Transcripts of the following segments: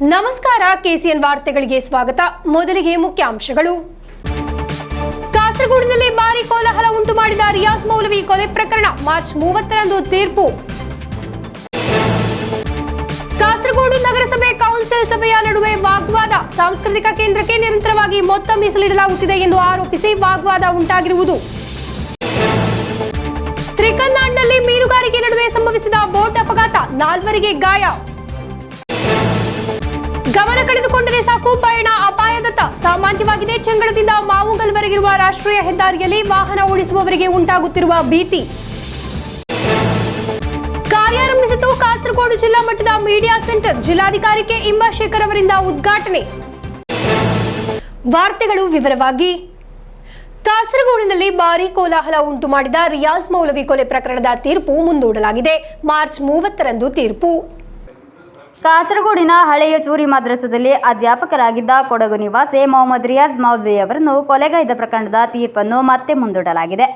ನಮಸ್ಕಾರ ಕೆಸಿಎನ್ ವಾರ್ತೆಗಳಿಗೆ ಸ್ವಾಗತ. ಮೊದಲಿಗೆ ಮುಖ್ಯಾಂಶಗಳು. ಕಾಸರಗೋಡಿನಲ್ಲಿ ಭಾರೀ ಕೋಲಾಹಲ ಉಂಟು ಮಾಡಿದ ರಿಯಾಜ್ ಮೌಲವಿ ಕೊಲೆ ಪ್ರಕರಣ ಮಾರ್ಚ್ 30ರಂದು ತೀರ್ಪು. ಕಾಸರಗೋಡು ನಗರಸಭೆ ಕೌನ್ಸಿಲ್ ಸಭೆಯ ನಡುವೆ ವಾಗ್ವಾದ. ಸಾಂಸ್ಕೃತಿಕ ಕೇಂದ್ರಕ್ಕೆ ನಿರಂತರವಾಗಿ ಮೊತ್ತ ಮೀಸಲಿಡಲಾಗುತ್ತಿದೆ ಎಂದು ಆರೋಪಿಸಿ ವಾಗ್ವಾದ ಉಂಟಾಗಿರುವುದು. ತ್ರಿಕನ್ನಾಡ್ನಲ್ಲಿ ಮೀನುಗಾರಿಕೆ ನಡುವೆ ಸಂಭವಿಸಿದ ಬೋಟ್ ಅಪಘಾತ, 4ವರಿಗೆ ಗಾಯ. ಗಮನ ಕಳೆದುಕೊಂಡರೆ ಸಾಕು, ಪಯಣ ಅಪಾಯದತ್ತ. ಸಾಮಾನ್ಯವಾಗಿದೆ. ಚೆಂಗಳದಿಂದ ಮಾವುಗಲ್ವರೆಗಿರುವ ರಾಷ್ಟ್ರೀಯ ಹೆದ್ದಾರಿಯಲ್ಲಿ ವಾಹನ ಓಡಿಸುವವರಿಗೆ ಉಂಟಾಗುತ್ತಿರುವ ಭೀತಿ. ಕಾರ್ಯಾರಂಭಿಸಿತು ಕಾಸರಗೋಡು ಜಿಲ್ಲಾ ಮಟ್ಟದ ಮೀಡಿಯಾ ಸೆಂಟರ್. ಜಿಲ್ಲಾಧಿಕಾರಿ ಕೆ ಇಂಬಾಶೇಖರ್ ಅವರಿಂದ ಉದ್ಘಾಟನೆ. ವಾರ್ತೆಗಳು ವಿವರವಾಗಿ. ಕಾಸರಗೋಡಿನಲ್ಲಿ ಭಾರೀ ಕೋಲಾಹಲ ಉಂಟು ಮಾಡಿದ ರಿಯಾಜ್ ಮೌಲವಿ ಕೊಲೆ ಪ್ರಕರಣದ ತೀರ್ಪು ಮುಂದೂಡಲಾಗಿದೆ. ಮಾರ್ಚ್ 30ರಂದು ತೀರ್ಪು. ಕಾಸರಗೋಡಿನ ಹಳೆಯ ಚೂರಿ ಮದ್ರಸದಲ್ಲಿ ಅಧ್ಯಾಪಕರಾಗಿದ್ದ ಕೊಡಗು ನಿವಾಸಿ ಮೊಹಮ್ಮದ್ ರಿಯಾಜ್ ಮೌಲವಿ ಅವರನ್ನು ಕೊಲೆಗೈದ ಪ್ರಕರಣದ ತೀರ್ಪನ್ನು ಮತ್ತೆ ಮುಂದೂಡಲಾಗಿದೆ.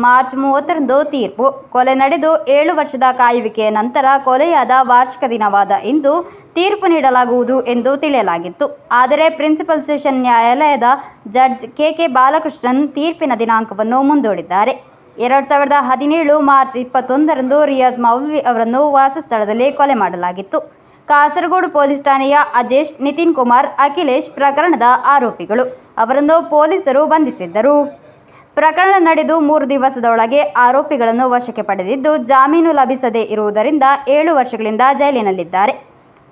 ಮಾರ್ಚ್ 30ರಂದು ತೀರ್ಪು. ಕೊಲೆ ನಡೆದು 7 ವರ್ಷದ ಕಾಯುವಿಕೆಯ ನಂತರ ಕೊಲೆಯಾದ ವಾರ್ಷಿಕ ದಿನವಾದ ಇಂದು ತೀರ್ಪು ನೀಡಲಾಗುವುದು ಎಂದು ತಿಳಿಯಲಾಗಿತ್ತು. ಆದರೆ ಪ್ರಿನ್ಸಿಪಲ್ ಸೆಷನ್ ನ್ಯಾಯಾಲಯದ ಜಡ್ಜ್ ಕೆ ಬಾಲಕೃಷ್ಣನ್ ತೀರ್ಪಿನ ದಿನಾಂಕವನ್ನು ಮುಂದೂಡಿದ್ದಾರೆ. 2017 ಮಾರ್ಚ್ 21ರಂದು ರಿಯಾಜ್ ಮೌಲವಿ ಅವರನ್ನು ವಾಸಸ್ಥಳದಲ್ಲಿ ಕೊಲೆ ಮಾಡಲಾಗಿತ್ತು. ಕಾಸರಗೋಡು ಪೊಲೀಸ್ ಠಾಣೆಯ ಅಜೇಶ್, ನಿತಿನ್ ಕುಮಾರ್, ಅಖಿಲೇಶ್ ಪ್ರಕರಣದ ಆರೋಪಿಗಳು. ಅವರನ್ನು ಪೊಲೀಸರು ಬಂಧಿಸಿದ್ದರು. ಪ್ರಕರಣ ನಡೆದು 3 ದಿವಸದೊಳಗೆ ಆರೋಪಿಗಳನ್ನು ವಶಕ್ಕೆ ಪಡೆದಿದ್ದು, ಜಾಮೀನು ಲಭಿಸದೇ ಇರುವುದರಿಂದ 7 ವರ್ಷಗಳಿಂದ ಜೈಲಿನಲ್ಲಿದ್ದಾರೆ.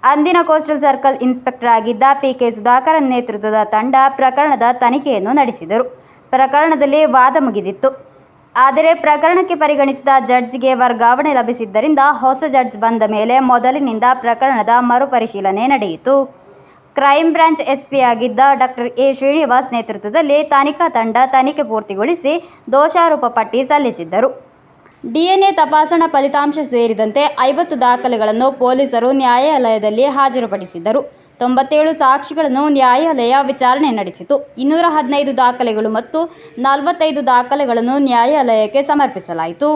ಅಂದಿನ ಕೋಸ್ಟಲ್ ಸರ್ಕಲ್ ಇನ್ಸ್ಪೆಕ್ಟರ್ ಆಗಿದ್ದ ಪಿಕೆ ಸುಧಾಕರ್ ನೇತೃತ್ವದ ತಂಡ ಪ್ರಕರಣದ ತನಿಖೆಯನ್ನು ನಡೆಸಿದರು. ಪ್ರಕರಣದಲ್ಲಿ ವಾದ ಮುಗಿದಿತ್ತು. ಆದರೆ ಪ್ರಕರಣಕ್ಕೆ ಪರಿಗಣಿಸಿದ ಜಡ್ಜ್ಗೆ ವರ್ಗಾವಣೆ ಲಭಿಸಿದ್ದರಿಂದ ಹೊಸ ಜಡ್ಜ್ ಬಂದ ಮೇಲೆ ಮೊದಲಿನಿಂದ ಪ್ರಕರಣದ ಮರುಪರಿಶೀಲನೆ ನಡೆಯಿತು. ಕ್ರೈಂ ಬ್ರಾಂಚ್ ಎಸ್ಪಿ ಆಗಿದ್ದ ಡಾಕ್ಟರ್ ಎ ಶ್ರೀನಿವಾಸ್ ನೇತೃತ್ವದಲ್ಲಿ ತನಿಖಾ ತಂಡ ತನಿಖೆ ಪೂರ್ತಿಗೊಳಿಸಿ ದೋಷಾರೋಪ ಪಟ್ಟಿ ಸಲ್ಲಿಸಿದ್ದರು. ಡಿಎನ್ಎ ತಪಾಸಣಾ ಫಲಿತಾಂಶ ಸೇರಿದಂತೆ 50 ದಾಖಲೆಗಳನ್ನು ಪೊಲೀಸರು ನ್ಯಾಯಾಲಯದಲ್ಲಿ ಹಾಜರುಪಡಿಸಿದ್ದರು. 97 ಸಾಕ್ಷಿಗಳನ್ನು ನ್ಯಾಯಾಲಯ ವಿಚಾರಣೆ ನಡೆಸಿತು. 215 ದಾಖಲೆಗಳು ಮತ್ತು 45 ದಾಖಲೆಗಳನ್ನು ನ್ಯಾಯಾಲಯಕ್ಕೆ ಸಮರ್ಪಿಸಲಾಯಿತು.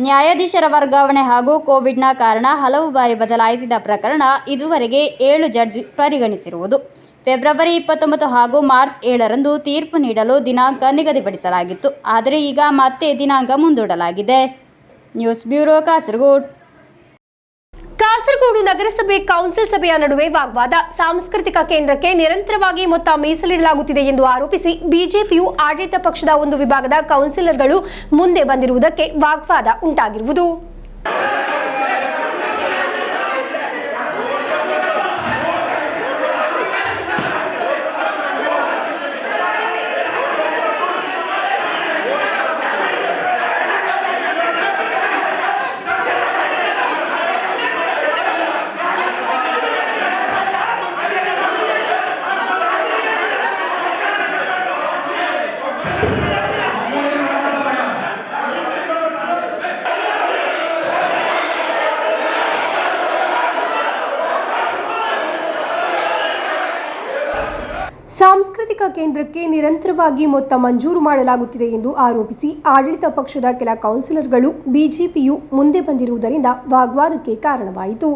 ನ್ಯಾಯಾಧೀಶರ ವರ್ಗಾವಣೆ ಹಾಗೂ ಕೋವಿಡ್ನ ಕಾರಣ ಹಲವು ಬಾರಿ ಬದಲಾಯಿಸಿದ ಪ್ರಕರಣ ಇದುವರೆಗೆ 7 ಜಡ್ಜ್ ಪರಿಗಣಿಸಿರುವುದು. ಫೆಬ್ರವರಿ 29 ಹಾಗೂ ಮಾರ್ಚ್ 7ರಂದು ತೀರ್ಪು ನೀಡಲು ದಿನಾಂಕ ನಿಗದಿಪಡಿಸಲಾಗಿತ್ತು. ಆದರೆ ಈಗ ಮತ್ತೆ ದಿನಾಂಕ ಮುಂದೂಡಲಾಗಿದೆ. News bureau, Kasaragod. ಕಾಸರಗೋಡು ನಗರಸಭೆ ಕೌನ್ಸಿಲ್ ಸಭೆಯ ನಡುವೆ ವಾಗ್ವಾದ. ಸಾಂಸ್ಕೃತಿಕ ಕೇಂದ್ರಕ್ಕೆ ನಿರಂತರವಾಗಿ ಮೊತ್ತ ಮೀಸಲಿಡಲಾಗುತ್ತಿದೆ ಎಂದು ಆರೋಪಿಸಿ ಬಿಜೆಪಿಯು ಆಡಳಿತ ಪಕ್ಷದ ಒಂದು ವಿಭಾಗದ ಕೌನ್ಸಿಲರ್ಗಳು ಮುಂದೆ ಬಂದಿರುವುದಕ್ಕೆ ವಾಗ್ವಾದ ಉಂಟಾಗಿರುವುದು. ಸಾಂಸ್ಕೃತಿಕ ಕೇಂದ್ರಕ್ಕೆ ನಿರಂತರವಾಗಿ ಮೊತ್ತ ಮಂಜೂರು ಮಾಡಲಾಗುತ್ತಿದೆ ಎಂದು ಆರೋಪಿಸಿ ಆಡಳಿತ ಪಕ್ಷದ ಕೆಲ ಕೌನ್ಸಿಲರ್ಗಳು ಬಿಜೆಪಿಯು ಮುಂದೆ ಬಂದಿರುವುದರಿಂದ ವಾಗ್ವಾದಕ್ಕೆ ಕಾರಣವಾಯಿತು.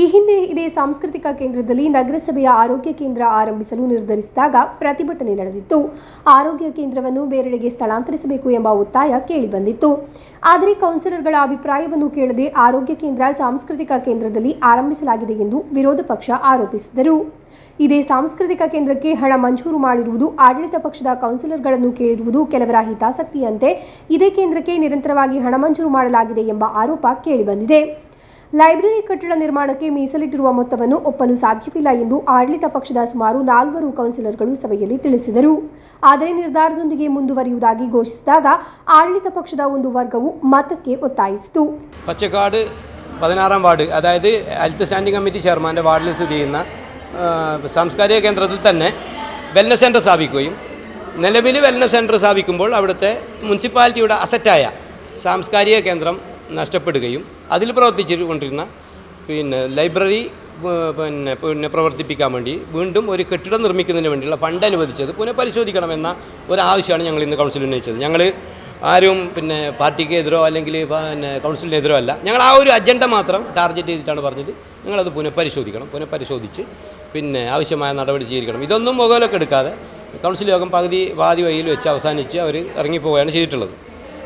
ಈ ಹಿಂದೆ ಇದೇ ಸಾಂಸ್ಕೃತಿಕ ಕೇಂದ್ರದಲ್ಲಿ ನಗರಸಭೆಯ ಆರೋಗ್ಯ ಕೇಂದ್ರ ಆರಂಭಿಸಲು ನಿರ್ಧರಿಸಿದಾಗ ಪ್ರತಿಭಟನೆ ನಡೆದಿತ್ತು. ಆರೋಗ್ಯ ಕೇಂದ್ರವನ್ನು ಬೇರೆಡೆಗೆ ಸ್ಥಳಾಂತರಿಸಬೇಕು ಎಂಬ ಒತ್ತಾಯ ಕೇಳಿಬಂದಿತ್ತು. ಆದರೆ ಕೌನ್ಸಿಲರ್ಗಳ ಅಭಿಪ್ರಾಯವನ್ನು ಕೇಳದೆ ಆರೋಗ್ಯ ಕೇಂದ್ರ ಸಾಂಸ್ಕೃತಿಕ ಕೇಂದ್ರದಲ್ಲಿ ಆರಂಭಿಸಲಾಗಿದೆ ಎಂದು ವಿರೋಧ ಪಕ್ಷ ಆರೋಪಿಸಿದರು. ಇದೇ ಸಾಂಸ್ಕೃತಿಕ ಕೇಂದ್ರಕ್ಕೆ ಹಣ ಮಂಜೂರು ಮಾಡಿರುವುದು ಆಡಳಿತ ಪಕ್ಷದ ಕೌನ್ಸಿಲರ್ಗಳನ್ನು ಕೇಳಿರುವುದು ಕೆಲವರ ಹಿತಾಸಕ್ತಿಯಂತೆ ಇದೇ ಕೇಂದ್ರಕ್ಕೆ ನಿರಂತರವಾಗಿ ಹಣ ಮಂಜೂರು ಮಾಡಲಾಗಿದೆ ಎಂಬ ಆರೋಪ ಕೇಳಿಬಂದಿದೆ. ಲೈಬ್ರರಿ ಕಟ್ಟಡ ನಿರ್ಮಾಣಕ್ಕೆ ಮೀಸಲಿಟ್ಟಿರುವ ಮೊತ್ತವನ್ನು ಒಪ್ಪಲು ಸಾಧ್ಯವಿಲ್ಲ ಎಂದು ಆಡಳಿತ ಪಕ್ಷದ ಸುಮಾರು 4 ಕೌನ್ಸಿಲರ್ಗಳು ಸಭೆಯಲ್ಲಿ ತಿಳಿಸಿದರು. ಆದರೆ ನಿರ್ಧಾರದೊಂದಿಗೆ ಮುಂದುವರಿಯುವುದಾಗಿ ಘೋಷಿಸಿದಾಗ ಆಡಳಿತ ಪಕ್ಷದ ಒಂದು ವರ್ಗವು ಮತಕ್ಕೆ ಒತ್ತಾಯಿಸಿತು. പച്ചക്കാട് 16ാം വാർഡ്, അതായത് ഹെൽത്ത് സ്റ്റാൻഡിംഗ് കമ്മിറ്റി ചെയർമാൻ്റെ വാർഡിൽ സ്ഥിതി ചെയ്യുന്ന സാംസ്കാരിക കേന്ദ്രത്തിൽ തന്നെ വെൽനസ് സെൻറ്റർ സ്ഥാപിക്കുകയും നിലവിൽ വെൽനസ് സെൻറ്റർ സ്ഥാപിക്കുമ്പോൾ അവിടുത്തെ മുനിസിപ്പാലിറ്റിയുടെ അസറ്റായ സാംസ്കാരിക കേന്ദ്രം നഷ്ടപ്പെടുകയും അതിൽ പ്രവർത്തിച്ചുകൊണ്ടിരുന്ന ലൈബ്രറി പ്രവർത്തിപ്പിക്കാൻ വേണ്ടി വീണ്ടും ഒരു കെട്ടിടം നിർമ്മിക്കുന്നതിന് വേണ്ടിയുള്ള ഫണ്ട് അനുവദിച്ചത് പുനഃപരിശോധിക്കണമെന്ന ഒരു ആവശ്യമാണ് ഞങ്ങൾ ഇന്ന് കൗൺസിൽ ഉന്നയിച്ചത്. ഞങ്ങൾ ആരും പിന്നെ പാർട്ടിക്ക് എതിരോ അല്ലെങ്കിൽ പിന്നെ കൗൺസിലിനെതിരോ അല്ല. ഞങ്ങൾ ആ ഒരു അജണ്ട മാത്രം ടാർഗറ്റ് ചെയ്തിട്ടാണ് പറഞ്ഞത്. നിങ്ങളത് പുനഃപരിശോധിക്കണം, പുനഃപരിശോധിച്ച് പിന്നെ ആവശ്യമായ നടപടി സ്വീകരിക്കണം. ഇതൊന്നും മുഖവിലൊക്കെ എടുക്കാതെ കൗൺസിൽ യോഗം പാതി വഴിയിൽ വെച്ച് അവസാനിച്ച് അവർ ഇറങ്ങിപ്പോവുകയാണ് ചെയ്തിട്ടുള്ളത്.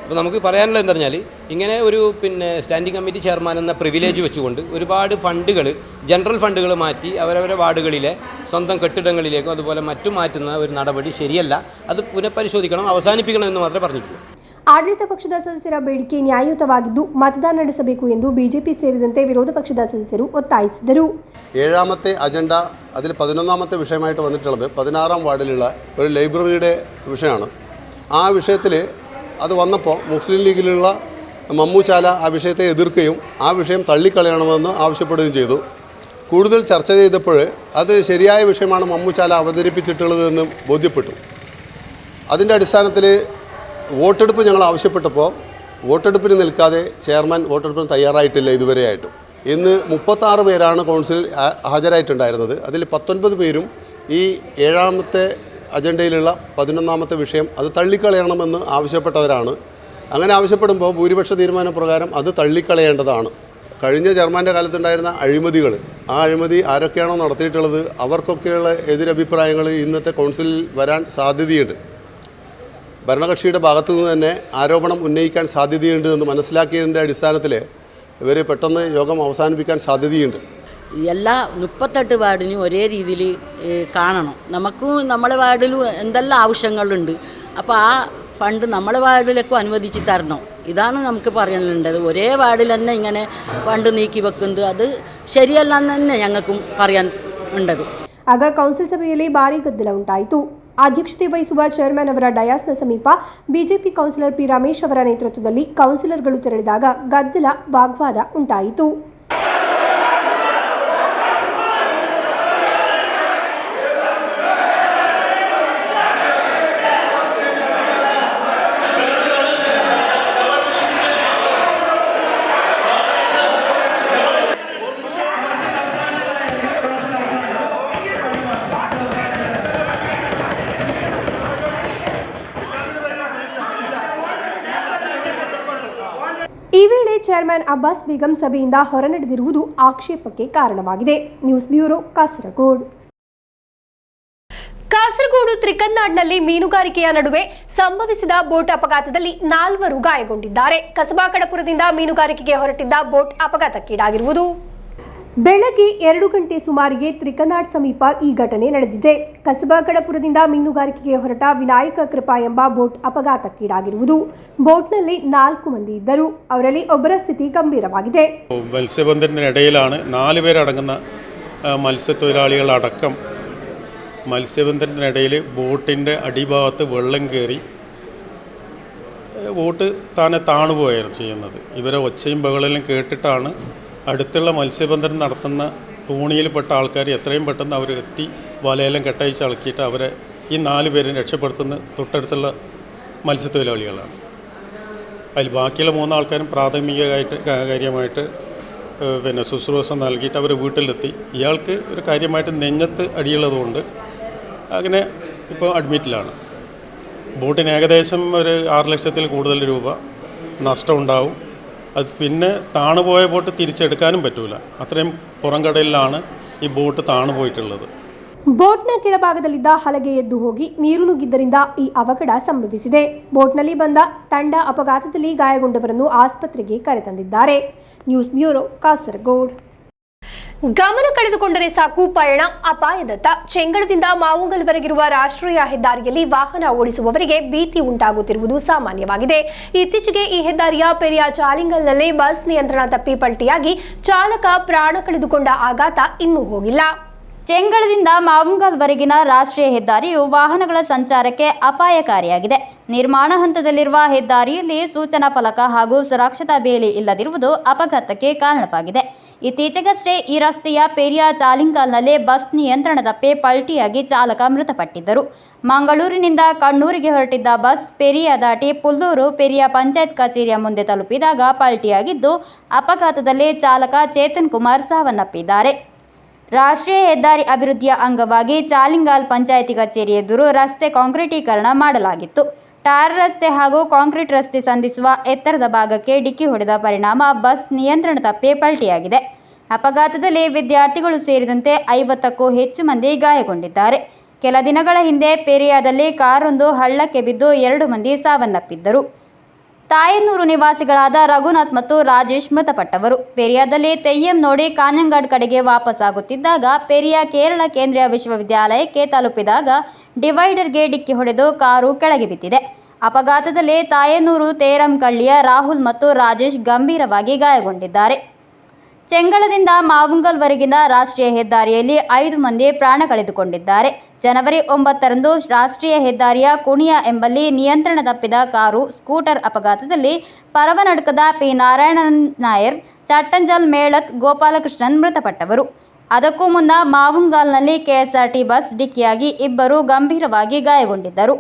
അപ്പോൾ നമുക്ക് പറയാനുള്ളത് എന്താ പറഞ്ഞാൽ, ഇങ്ങനെ ഒരു പിന്നെ സ്റ്റാൻഡിംഗ് കമ്മിറ്റി ചെയർമാൻ എന്ന പ്രിവിലേജ് വെച്ചുകൊണ്ട് ഒരുപാട് ഫണ്ടുകൾ, ജനറൽ ഫണ്ടുകൾ മാറ്റി അവരവരുടെ വാർഡുകളിലെ സ്വന്തം കെട്ടിടങ്ങളിലേക്കും അതുപോലെ മറ്റും ಮಾറ്റുന്ന ഒരു നടപടി ശരിയല്ല. അത് പുനഃപരിശോധിക്കണം, ಅವಸಾನಿಪಿക്കണം എന്ന് മാത്രമേ പറഞ്ഞിട്ടുള്ളൂ. ಆಡಳಿತ ಪಕ್ಷದ ಸದಸ್ಯರ ಬೇಡಿಕೆ ನ್ಯಾಯಯುತವಾಗಿದ್ದು ಮತದಾನ ನಡೆಸಬೇಕು ಎಂದು ಬಿಜೆಪಿ ಸೇರಿದಂತೆ ವಿರೋಧ ಪಕ್ಷದ ಸದಸ್ಯರು ಒತ್ತಾಯಿಸಿದರು. ഏഴാമത്തെ അജണ്ട അതിൽ 11ാമത്തെ വിഷയമായിട്ട് വന്നിട്ടുള്ളത് 16ാം വാർഡിലുള്ള ഒരു ലൈബ്രറിയുടെ വിഷയമാണ്. ആ വിഷയത്തിൽ അത് വന്നപ്പോൾ മുസ്ലിം ലീഗിലുള്ള മമ്മൂച്ചാല ആ വിഷയത്തെ എതിർക്കുകയും ആ വിഷയം തള്ളിക്കളയണമെന്ന് ആവശ്യപ്പെടുകയും ചെയ്തു. കൂടുതൽ ചർച്ച ചെയ്തപ്പോൾ അത് ശരിയായ വിഷയമാണ് മമ്മൂച്ചാല അവതരിപ്പിച്ചിട്ടുള്ളതെന്ന് ബോധ്യപ്പെട്ടു. അതിൻ്റെ അടിസ്ഥാനത്തിൽ വോട്ടെടുപ്പ് ഞങ്ങൾ ആവശ്യപ്പെട്ടപ്പോൾ വോട്ടെടുപ്പിന് നിൽക്കാതെ ചെയർമാൻ വോട്ടെടുപ്പിന് തയ്യാറായിട്ടില്ല ഇതുവരെയായിട്ടും. ഇന്ന് 36 പേരാണ് കൗൺസിൽ ഹാജരായിട്ടുണ്ടായിരുന്നത്. അതിൽ 19 പേരും ഈ ഏഴാമത്തെ അജണ്ടയിലുള്ള 11ാമത്തെ വിഷയം അത് തള്ളിക്കളയണമെന്ന് ആവശ്യപ്പെട്ടവരാണ്. അങ്ങനെ ആവശ്യപ്പെടുമ്പോൾ ഭൂരിപക്ഷ തീരുമാനപ്രകാരം അത് തള്ളിക്കളയേണ്ടതാണ്. കഴിഞ്ഞ ചെയർമാൻ്റെ കാലത്തുണ്ടായിരുന്ന അഴിമതികൾ, ആ അഴിമതി ആരൊക്കെയാണോ നടത്തിയിട്ടുള്ളത് അവർക്കൊക്കെയുള്ള എതിരഭിപ്രായങ്ങൾ ഇന്നത്തെ കൗൺസിലിൽ വരാൻ സാധ്യതയുണ്ട്. ഭരണകക്ഷിയുടെ ഭാഗത്തു നിന്ന് തന്നെ ആരോപണം ഉന്നയിക്കാൻ സാധ്യതയുണ്ട് എന്ന് മനസ്സിലാക്കിയതിൻ്റെ അടിസ്ഥാനത്തിൽ ഇവർ പെട്ടെന്ന് യോഗം അവസാനിപ്പിക്കാൻ സാധ്യതയുണ്ട്. എല്ലാ 38 വാർഡിനും ഒരേ രീതിയിൽ കാണണം. നമുക്കും നമ്മളെ വാർഡിലും എന്തെല്ലാം ആവശ്യങ്ങളുണ്ട്, അപ്പോൾ ആ ഫണ്ട് നമ്മളെ വാർഡിലേക്കും അനുവദിച്ച് തരണം. ഇതാണ് നമുക്ക് പറയാനുള്ളത്. ഒരേ വാർഡിൽ തന്നെ ഇങ്ങനെ ഫണ്ട് നീക്കി വെക്കുന്നത് അത് ശരിയല്ലെന്ന് തന്നെ ഞങ്ങൾക്കും പറയാൻ ഉണ്ടത്. ಆಗ ಕೌನ್ಸಿಲ್ ಸಭೆಯಲ್ಲಿ ಭಾರೀ ಗದ್ದಲ ಉಂಟಾಯಿತು. ಅಧ್ಯಕ್ಷತೆ ವಹಿಸುವ ಚೇರ್ಮನ್ ಅವರ ಡಯಾಸ್ನ ಸಮೀಪ ಬಿಜೆಪಿ ಕೌನ್ಸಿಲರ್ ಪಿ ರಮೇಶ್ ಅವರ ನೇತೃತ್ವದಲ್ಲಿ ಕೌನ್ಸಿಲರ್ಗಳು ತೆರಳಿದಾಗ ಗದ್ದಲ ವಾಗ್ವಾದ ಉಂಟಾಯಿತು. ಈ ವೇಳೆ ಚೇರ್ಮನ್ ಅಬ್ಬಾಸ್ ಬೇಗಂ ಸಭೆಯಿಂದ ಹೊರನಡೆದಿರುವುದು ಆಕ್ಷೇಪಕ್ಕೆ ಕಾರಣವಾಗಿದೆ. News bureau, Kasaragod. ಕಾಸರಗೋಡು ತ್ರಿಕನ್ನಾಡ್ನಲ್ಲಿ ಮೀನುಗಾರಿಕೆಯ ನಡುವೆ ಸಂಭವಿಸಿದ ಬೋಟ್ ಅಪಘಾತದಲ್ಲಿ 4 ಗಾಯಗೊಂಡಿದ್ದಾರೆ. ಕಸಬಾ ಕಡಪುರದಿಂದ ಮೀನುಗಾರಿಕೆಗೆ ಹೊರಟಿದ್ದ ಬೋಟ್ ಅಪಘಾತಕ್ಕೀಡಾಗಿರುವುದು ಬೆಳಗ್ಗೆ 2 ಗಂಟೆ ಸುಮಾರಿಗೆ ತ್ರಿಕನ್ನಾಡ್ ಸಮೀಪ ಈ ಘಟನೆ ನಡೆದಿದೆ. ಕಸಬಾ ಕಡಪುರದಿಂದ ಮೀನುಗಾರಿಕೆಗೆ ಹೊರಟ ವಿನಾಯಕ ಕೃಪಾ ಎಂಬ ಬೋಟ್ ಅಪಘಾತಕ್ಕೀಡಾಗಿರುವುದು. ಬೋಟ್ನಲ್ಲಿ 4 ಮಂದಿ ಇದ್ದರು. ಅವರಲ್ಲಿ ಒಬ್ಬರ ಸ್ಥಿತಿ ಗಂಭೀರವಾಗಿದೆ. മത്സ്യബന്ധനത്തിനിടയിലാണ് 4 പേരടങ്ങുന്ന മത്സ്യത്തൊഴിലാളികളടക്കം മത്സ്യബന്ധനത്തിനിടയിൽ ബോട്ടിൻ്റെ അടിഭാഗത്ത് വെള്ളം കയറി ബോട്ട് താനെ താണുപോയാണ് ചെയ്യുന്നത്. ഇവരെ ഒച്ചയും ബഹളെല്ലാം കേട്ടിട്ടാണ് അടുത്തുള്ള മത്സ്യബന്ധനം നടത്തുന്ന തോണിയിൽപ്പെട്ട ആൾക്കാർ എത്രയും പെട്ടെന്ന് അവർ എത്തി വലയെല്ലാം കെട്ടയച്ച് ഇളക്കിയിട്ട് അവരെ ഈ 4 പേരും രക്ഷപ്പെടുത്തുന്ന തൊട്ടടുത്തുള്ള മത്സ്യത്തൊഴിലാളികളാണ്. അതിൽ ബാക്കിയുള്ള 3 ആൾക്കാരും കാര്യമായിട്ട് പിന്നെ ശുശ്രൂഷ നൽകിയിട്ട് അവർ വീട്ടിലെത്തി. ഇയാൾക്ക് ഒരു കാര്യമായിട്ട് നെഞ്ഞത്ത് അടിയുള്ളതുകൊണ്ട് അങ്ങനെ ഇപ്പോൾ അഡ്മിറ്റിലാണ്. ബോട്ടിന് ഏകദേശം ഒരു 6 ലക്ഷത്തിൽ കൂടുതൽ രൂപ നഷ്ടമുണ്ടാവും. അത് പിന്നെ താണുപോയ ബോട്ട് തിരിച്ചെടുക്കാനും പറ്റൂല. അത്രയും പുറംകടലിലാണ് ಈ ಬೋಟ್ ತಾಣುപോയിട്ടുള്ളത്. ಬೋಟ್ನ ಕೆಳಭಾಗದಲ್ಲಿದ್ದ ಹಲಗೆ ಎದ್ದು ಹೋಗಿ ನೀರು ನುಗ್ಗಿದ್ದರಿಂದ ಈ ಅವಘಡ ಸಂಭವಿಸಿದೆ. ಬೋಟ್ನಲ್ಲಿ ಬಂದ ತಂಡ ಅಪಘಾತದಲ್ಲಿ ಗಾಯಗೊಂಡವರನ್ನು ಆಸ್ಪತ್ರೆಗೆ ಕರೆತಂದಿದ್ದಾರೆ. News bureau, Kasaragod. ಗಮನ ಕಳೆದುಕೊಂಡರೆ ಸಾಕು, ಪಯಣ ಅಪಾಯದತ್ತ. ಚೆಂಗಡದಿಂದ ಮಾವುಂಗಲ್ವರೆಗಿರುವ ರಾಷ್ಟ್ರೀಯ ಹೆದ್ದಾರಿಯಲ್ಲಿ ವಾಹನ ಓಡಿಸುವವರಿಗೆ ಭೀತಿ ಉಂಟಾಗುತ್ತಿರುವುದು ಸಾಮಾನ್ಯವಾಗಿದೆ. ಇತ್ತೀಚೆಗೆ ಈ ಹೆದ್ದಾರಿಯ ಪೆರಿಯ ಚಾಲಿಂಗಲ್ನಲ್ಲಿ ಬಸ್ ನಿಯಂತ್ರಣ ತಪ್ಪಿ ಪಲ್ಟಿಯಾಗಿ ಚಾಲಕ ಪ್ರಾಣ ಕಳೆದುಕೊಂಡ ಆಘಾತ ಇನ್ನೂ ಹೋಗಿಲ್ಲ. ಚೆಂಗಳದಿಂದ ಮಾವುಂಗಲ್ವರೆಗಿನ ರಾಷ್ಟ್ರೀಯ ಹೆದ್ದಾರಿಯು ವಾಹನಗಳ ಸಂಚಾರಕ್ಕೆ ಅಪಾಯಕಾರಿಯಾಗಿದೆ. ನಿರ್ಮಾಣ ಹಂತದಲ್ಲಿರುವ ಹೆದ್ದಾರಿಯಲ್ಲಿ ಸೂಚನಾ ಫಲಕ ಹಾಗೂ ಸುರಕ್ಷತಾ ಬೇಲಿ ಇಲ್ಲದಿರುವುದು ಅಪಘಾತಕ್ಕೆ ಕಾರಣವಾಗಿದೆ. ಇತ್ತೀಚೆಗಷ್ಟೇ ಈ ರಸ್ತೆಯ ಪೆರಿಯ ಚಾಲಿಂಗಲ್ನಲ್ಲಿ ಬಸ್ ನಿಯಂತ್ರಣ ತಪ್ಪಿ ಪಲ್ಟಿಯಾಗಿ ಚಾಲಕ ಮೃತಪಟ್ಟಿದ್ದರು. ಮಂಗಳೂರಿನಿಂದ ಕಣ್ಣೂರಿಗೆ ಹೊರಟಿದ್ದ ಬಸ್ ಪೆರಿಯ ದಾಟಿ ಪುಲ್ಲೂರು ಪೆರಿಯ ಪಂಚಾಯತ್ ಕಚೇರಿಯ ಮುಂದೆ ತಲುಪಿದಾಗ ಪಲ್ಟಿಯಾಗಿದ್ದು, ಅಪಘಾತದಲ್ಲಿ ಚಾಲಕ ಚೇತನ್ ಕುಮಾರ್ ಸಾವನ್ನಪ್ಪಿದ್ದಾರೆ. ರಾಷ್ಟ್ರೀಯ ಹೆದ್ದಾರಿ ಅಭಿವೃದ್ಧಿಯ ಅಂಗವಾಗಿ ಚಾಲಿಂಗಾಲ್ ಪಂಚಾಯಿತಿ ಕಚೇರಿ ಎದುರು ರಸ್ತೆ ಕಾಂಕ್ರೀಟೀಕರಣ ಮಾಡಲಾಗಿತ್ತು. ಟಾರ್ ರಸ್ತೆ ಹಾಗೂ ಕಾಂಕ್ರೀಟ್ ರಸ್ತೆ ಸಂಧಿಸುವ ಎತ್ತರದ ಭಾಗಕ್ಕೆ ಡಿಕ್ಕಿ ಹೊಡೆದ ಪರಿಣಾಮ ಬಸ್ ನಿಯಂತ್ರಣ ತಪ್ಪಿ ಪಲ್ಟಿಯಾಗಿದೆ. ಅಪಘಾತದಲ್ಲಿ ವಿದ್ಯಾರ್ಥಿಗಳು ಸೇರಿದಂತೆ 50ಕ್ಕೂ ಹೆಚ್ಚು ಮಂದಿ ಗಾಯಗೊಂಡಿದ್ದಾರೆ. ಕೆಲ ದಿನಗಳ ಹಿಂದೆ ಪೆರಿಯಾದಲ್ಲಿ ಕಾರೊಂದು ಹಳ್ಳಕ್ಕೆ ಬಿದ್ದು 2 ಮಂದಿ ಸಾವನ್ನಪ್ಪಿದ್ದರು. ತಾಯನ್ನೂರು ನಿವಾಸಿಗಳಾದ ರಘುನಾಥ್ ಮತ್ತು ರಾಜೇಶ್ ಮೃತಪಟ್ಟವರು. ಪೆರಿಯಾದಲ್ಲಿ ತೆಯ್ಯಂ ನೋಡಿ ಕಾಂಜಂಗಾಡ್ ಕಡೆಗೆ ವಾಪಸ್ಸಾಗುತ್ತಿದ್ದಾಗ ಪೆರಿಯಾ ಕೇರಳ ಕೇಂದ್ರೀಯ ವಿಶ್ವವಿದ್ಯಾಲಯಕ್ಕೆ ತಲುಪಿದಾಗ ಡಿವೈಡರ್ಗೆ ಡಿಕ್ಕಿ ಹೊಡೆದು ಕಾರು ಕೆಳಗೆ ಬಿದ್ದಿದೆ. ಅಪಘಾತದಲ್ಲಿ ತಾಯನ್ನೂರು ತೇರಂಕಳ್ಳಿಯ ರಾಹುಲ್ ಮತ್ತು ರಾಜೇಶ್ ಗಂಭೀರವಾಗಿ ಗಾಯಗೊಂಡಿದ್ದಾರೆ. ಚೆಂಗಳದಿಂದ ಮಾವುಂಗಲ್ವರೆಗಿನ ರಾಷ್ಟ್ರೀಯ ಹೆದ್ದಾರಿಯಲ್ಲಿ 5 ಮಂದಿ ಪ್ರಾಣ ಕಳೆದುಕೊಂಡಿದ್ದಾರೆ. ಜನವರಿ 9ರಂದು ರಾಷ್ಟ್ರೀಯ ಹೆದ್ದಾರಿಯ ಕುಣಿಯ ಎಂಬಲ್ಲಿ ನಿಯಂತ್ರಣ ತಪ್ಪಿದ ಕಾರು ಸ್ಕೂಟರ್ ಅಪಘಾತದಲ್ಲಿ ಪರವನಡ್ಕದ ಪಿ ನಾರಾಯಣನ್ ನಾಯರ್, ಚಟ್ಟಂಜಲ್ ಮೇಳತ್ ಗೋಪಾಲಕೃಷ್ಣನ್ ಮೃತಪಟ್ಟವರು. ಅದಕ್ಕೂ ಮುನ್ನ ಮಾವುಂಗಾಲ್ನಲ್ಲಿ ಕೆಎಸ್ಆರ್ಟಿ ಬಸ್ ಡಿಕ್ಕಿಯಾಗಿ 2 ಗಂಭೀರವಾಗಿ ಗಾಯಗೊಂಡಿದ್ದರು.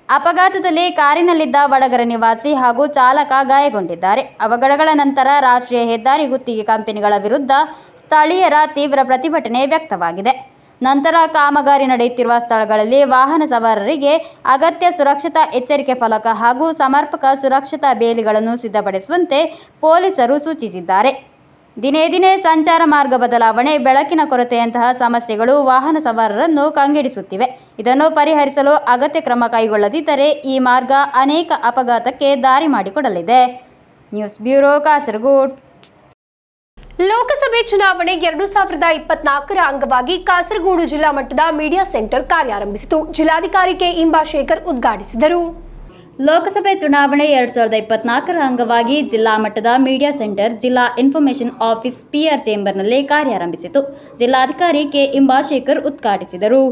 ಅಪಘಾತದಲ್ಲಿ ಕಾರಿನಲ್ಲಿದ್ದ ವಡಗರ ನಿವಾಸಿ ಹಾಗೂ ಚಾಲಕ ಗಾಯಗೊಂಡಿದ್ದಾರೆ. ಅವಘಡಗಳ ನಂತರ ರಾಷ್ಟ್ರೀಯ ಹೆದ್ದಾರಿ ಗುತ್ತಿಗೆ ಕಂಪನಿಗಳ ವಿರುದ್ಧ ಸ್ಥಳೀಯರ ತೀವ್ರ ಪ್ರತಿಭಟನೆ ವ್ಯಕ್ತವಾಗಿದೆ. ನಂತರ ಕಾಮಗಾರಿ ನಡೆಯುತ್ತಿರುವ ಸ್ಥಳಗಳಲ್ಲಿ ವಾಹನ ಸವಾರರಿಗೆ ಅಗತ್ಯ ಸುರಕ್ಷತಾ ಎಚ್ಚರಿಕೆ ಫಲಕ ಹಾಗೂ ಸಮರ್ಪಕ ಸುರಕ್ಷತಾ ಬೇಲಿಗಳನ್ನು ಸಿದ್ಧಪಡಿಸುವಂತೆ ಪೊಲೀಸರು ಸೂಚಿಸಿದ್ದಾರೆ. ದಿನೇ ದಿನೇ ಸಂಚಾರ ಮಾರ್ಗ ಬದಲಾವಣೆ, ಬೆಳಕಿನ ಕೊರತೆಯಂತಹ ಸಮಸ್ಯೆಗಳು ವಾಹನ ಸವಾರರನ್ನು ಕಂಗೆಡಿಸುತ್ತಿವೆ. ಇದನ್ನು ಪರಿಹರಿಸಲು ಅಗತ್ಯ ಕ್ರಮ ಕೈಗೊಳ್ಳದಿದ್ದರೆ ಈ ಮಾರ್ಗ ಅನೇಕ ಅಪಘಾತಕ್ಕೆ ದಾರಿ ಮಾಡಿಕೊಡಲಿದೆ. News bureau, Kasaragod. ಲೋಕಸಭೆ ಚುನಾವಣೆ 2024ರ ಅಂಗವಾಗಿ ಕಾಸರಗೋಡು ಜಿಲ್ಲಾ ಮಟ್ಟದ ಮೀಡಿಯಾ ಸೆಂಟರ್ ಕಾರ್ಯಾರಂಭಿಸಿತು. ಜಿಲ್ಲಾಧಿಕಾರಿ ಕೆ ಇಂಬಾಶೇಖರ್ ಉದ್ಘಾಟಿಸಿದರು. ಲೋಕಸಭೆ ಚುನಾವಣೆ 2024ರ ಅಂಗವಾಗಿ ಜಿಲ್ಲಾ ಮಟ್ಟದ ಮೀಡಿಯಾ ಸೆಂಟರ್ ಜಿಲ್ಲಾ ಇನ್ಫಾರ್ಮೇಷನ್ ಆಫೀಸ್ PR ಚೇಂಬರ್ನಲ್ಲಿ ಕಾರ್ಯಾರಂಭಿಸಿತು. ಜಿಲ್ಲಾಧಿಕಾರಿ ಕೆ ಇಂಬಾಶೇಖರ್ ಉದ್ಘಾಟಿಸಿದರು.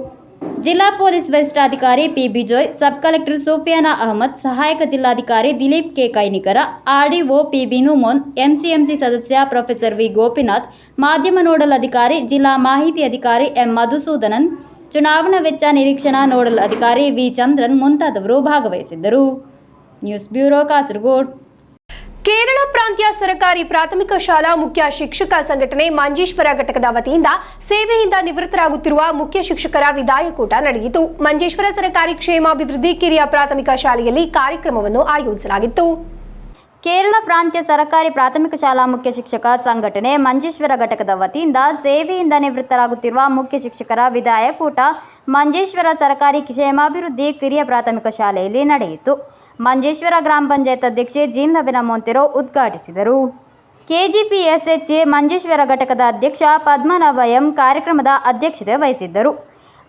ಜಿಲ್ಲಾ ಪೊಲೀಸ್ ವರಿಷ್ಠಾಧಿಕಾರಿ P Bijoy, sub collector Sofiyana Ahmad, ಸಹಾಯಕ ಜಿಲ್ಲಾಧಿಕಾರಿ Dileep K Kainikara, RDO P Binumon, MCMC ಸದಸ್ಯ ಪ್ರೊಫೆಸರ್ ವಿ ಗೋಪಿನಾಥ್, ಮಾಧ್ಯಮ ನೋಡಲ್ ಅಧಿಕಾರಿ, ಜಿಲ್ಲಾ ಮಾಹಿತಿ ಅಧಿಕಾರಿ ಎಂ ಮಧುಸೂದನನ್, ಚುನಾವಣಾ ವೆಚ್ಚ ನಿರೀಕ್ಷಣಾ ನೋಡಲ್ ಅಧಿಕಾರಿ ವಿ ಚಂದ್ರನ್ ಮುಂತಾದವರು ಭಾಗವಹಿಸಿದ್ದರು. News bureau, Kasaragod. ಕೇರಳ ಪ್ರಾಂತ್ಯ ಸರ್ಕಾರಿ ಪ್ರಾಥಮಿಕ ಶಾಲಾ ಮುಖ್ಯ ಶಿಕ್ಷಕ ಸಂಘಟನೆ ಮಂಜೇಶ್ವರ ಘಟಕದ ವತಿಯಿಂದ ಸೇವೆಯಿಂದ ನಿವೃತ್ತರಾಗುತ್ತಿರುವ ಮುಖ್ಯ ಶಿಕ್ಷಕರ ವಿದಾಯಕೂಟ ನಡೆಯಿತು. ಮಂಜೇಶ್ವರ ಸರ್ಕಾರಿ ಕ್ಷೇಮಾಭಿವೃದ್ಧಿ ಕಿರಿಯ ಪ್ರಾಥಮಿಕ ಶಾಲೆಯಲ್ಲಿ ಕಾರ್ಯಕ್ರಮವನ್ನು ಆಯೋಜಿಸಲಾಗಿತ್ತು. ಕೇರಳ ಪ್ರಾಂತ್ಯ ಸರ್ಕಾರಿ ಪ್ರಾಥಮಿಕ ಶಾಲಾ ಮುಖ್ಯ ಶಿಕ್ಷಕ ಸಂಘಟನೆ ಮಂಜೇಶ್ವರ ಘಟಕದ ವತಿಯಿಂದ ಸೇವೆಯಿಂದ ನಿವೃತ್ತರಾಗುತ್ತಿರುವ ಮುಖ್ಯ ಶಿಕ್ಷಕರ ವಿದಾಯಕೂಟ ಮಂಜೇಶ್ವರ ಸರ್ಕಾರಿ ಕ್ಷೇಮಾಭಿವೃದ್ಧಿ ಕಿರಿಯ ಪ್ರಾಥಮಿಕ ಶಾಲೆಯಲ್ಲಿ ನಡೆಯಿತು. ಮಂಜೇಶ್ವರ ಗ್ರಾಮ ಪಂಚಾಯತ್ ಅಧ್ಯಕ್ಷೆ ಜೀನ್ಲಬಿನ ಮೊಂತೆರೋ ಉದ್ಘಾಟಿಸಿದರು. KGPSHA ಮಂಜೇಶ್ವರ ಘಟಕದ ಅಧ್ಯಕ್ಷ ಪದ್ಮನಾಭ ಎಂ ಕಾರ್ಯಕ್ರಮದ ಅಧ್ಯಕ್ಷತೆ ವಹಿಸಿದ್ದರು.